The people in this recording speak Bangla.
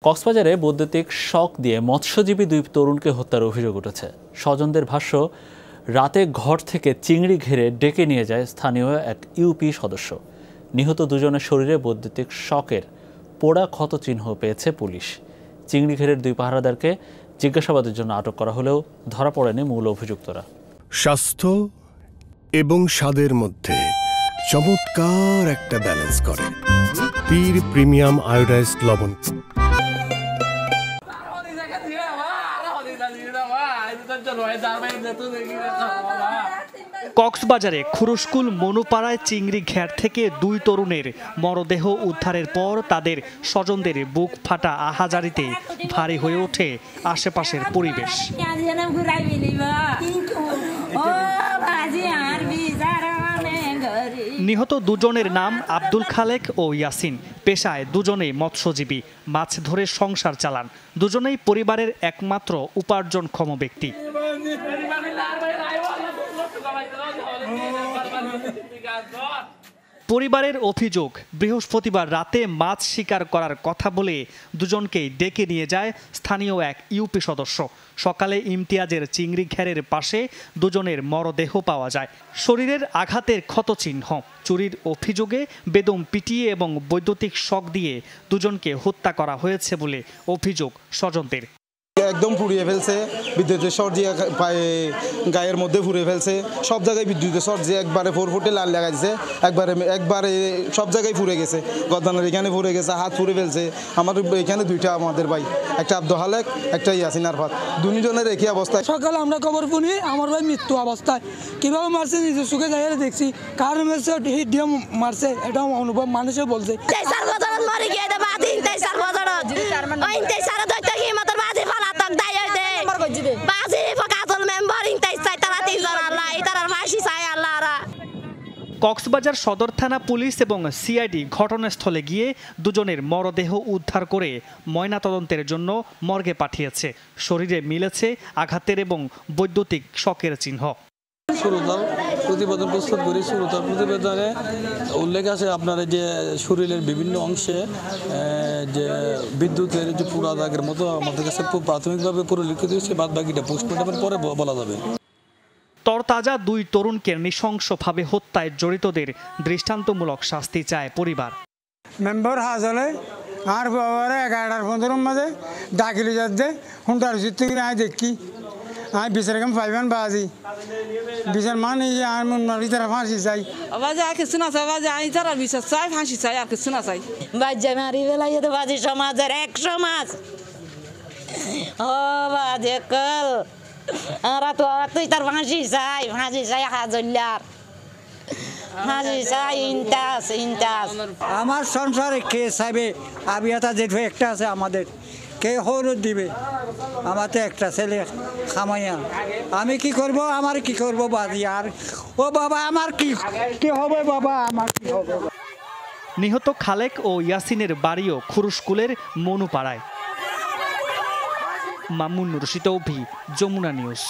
কক্সবাজারে বৈদ্যুতিক শক দিয়ে মৎস্যজীবী 2 তরুণকে হত্যার অভিযোগ উঠেছে। স্বজনদের ভাষ্য, রাতে ঘর থেকে চিংড়ি ঘিরে ডেকে নিয়ে যায় স্থানীয় এক ইউপি সদস্য। নিহত দুজনের শরীরে বৈদ্যুতিক শকের পোড়া ক্ষত চিহ্ন পেয়েছে পুলিশ। চিংড়ি ঘেরের 2 পাহারাদারকে জিজ্ঞাসাবাদের জন্য আটক করা হলেও ধরা পড়েনি মূল অভিযুক্তরা। স্বাস্থ্য এবং স্বাদের মধ্যে চমৎকার একটা ব্যালেন্স করে পীর প্রিমিয়াম আয়োডাইজড লবণ। কক্সবাজারে খুরুশকুল মনুপাড়ায় চিংড়ি ঘের থেকে 2 তরুণের মরদেহ উদ্ধারের পর তাদের স্বজনদের বুক ফাটা আহাজারিতে ভারী হয়ে ওঠে আশেপাশের পরিবেশ। নিহত দুজনের নাম আব্দুল খালেক ও ইয়াসিন। পেশায় দুজনেই মৎস্যজীবী, মাছ ধরে সংসার চালান। দুজনেই পরিবারের একমাত্র উপার্জনক্ষম ব্যক্তি। পরিবারের অভিযোগ, বৃহস্পতিবার রাতে মাছ শিকার করার কথা বলে দুজনকেই ডেকে নিয়ে যায় স্থানীয় এক ইউপি সদস্য। সকালে ইমতিয়াজের চিংড়ি ঘেরের পাশে দুজনের মরদেহ পাওয়া যায়। শরীরের আঘাতের ক্ষতচিহ্ন। চুরির অভিযোগে বেদম পিটিয়ে এবং বৈদ্যুতিক শক দিয়ে দুজনকে হত্যা করা হয়েছে বলে অভিযোগ স্বজনদের। একদম পুড়িয়ে ফেলছে, বিদ্যুতের শর্ট দিয়ে গায়ের মধ্যে পুড়িয়ে ফেলছে। সব জায়গায় বিদ্যুতের শর্ট দিয়ে একবারে 4 ফুটে লাল লাগাইছে, একবারে সব জায়গায় পুড়ে গেছে। গর্দানের এখানে পুড়ে গেছে, হাত পুড়ে ফেলছে। আমাদের এখানে 2টা আমাদের ভাই, একটা আব্দুল খালেক, একটা ইয়াসিন আরফাত, দুজনের একই অবস্থায়। সকালে আমরা খবর শুনি আমার ভাই মৃত্যু অবস্থায়। কিভাবে মারছে নিজের চোখে যাই দেখছি, কারণ হিট দিয়ে মারছে, এটা অনুভব মানুষে বলছে। কক্সবাজার সদর থানা পুলিশ এবং সিআইডি ঘটনাস্থলে গিয়ে দুজনের মরদেহ উদ্ধার করে ময়নাতদন্তের জন্য মর্গে পাঠিয়েছে। শরীরে মিলেছে আঘাতের এবং বৈদ্যুতিক শকের চিহ্ন। শুরুতাল প্রতিবেদন প্রস্তুত করি। শুরুতাল প্রতিবেদনে উল্লেখ আছে আপনার যে শরীরের বিভিন্ন অংশে যে বিদ্যুতের যে পুরা দাগের মতো আমাদের কাছে প্রাথমিকভাবে পরিলক্ষিত হয়েছে। বাদ বাকিটা পোস্টমর্টমের পরে বলা যাবে। তরতাজা 2 তরুণকে নৃশংসভাবে হত্যায় জড়িতদের দৃষ্টান্তমূলক শাস্তি চায় পরিবার। মেম্বার হাজলে আর বাবারে 11-15 মাঝে ডাকিলি যাচ্ছে হুন্টার চিত্ত করে আয় দেখি আমি বিচার কাম পাইবেন বাজি বিচার মানে আর মন মারি তারা ফাঁসি চাই। বাজে আর কিছু না চাই, বাজে আমি তারা বিচার চাই, ফাঁসি চাই, আর কিছু না চাই। বাজে মারি বেলাই তো বাজি সমাজের এক সমাজ। ও বাজে কল আমরা তো তুই তার ফাঁসি চাই, ফাঁসি চাই হাজল্লার ফাঁসি চাই। ইন্টাস আমার সংসারে কে চাইবে? আবিয়াতা যেটা একটা আছে আমাদের, কে হরুদ দিবে? আমার তো একটা ছেলে খামাইয়া, আমি কি করব? আমার কি করব বাজি? আর ও বাবা আমার কি হবে? বাবা আমার কি হবে? নিহত খালেক ও ইয়াসিনের বাড়িও খুরুশকুলের মনুপাড়ায়। মামুন রশিদ, যমুনা নিউজ।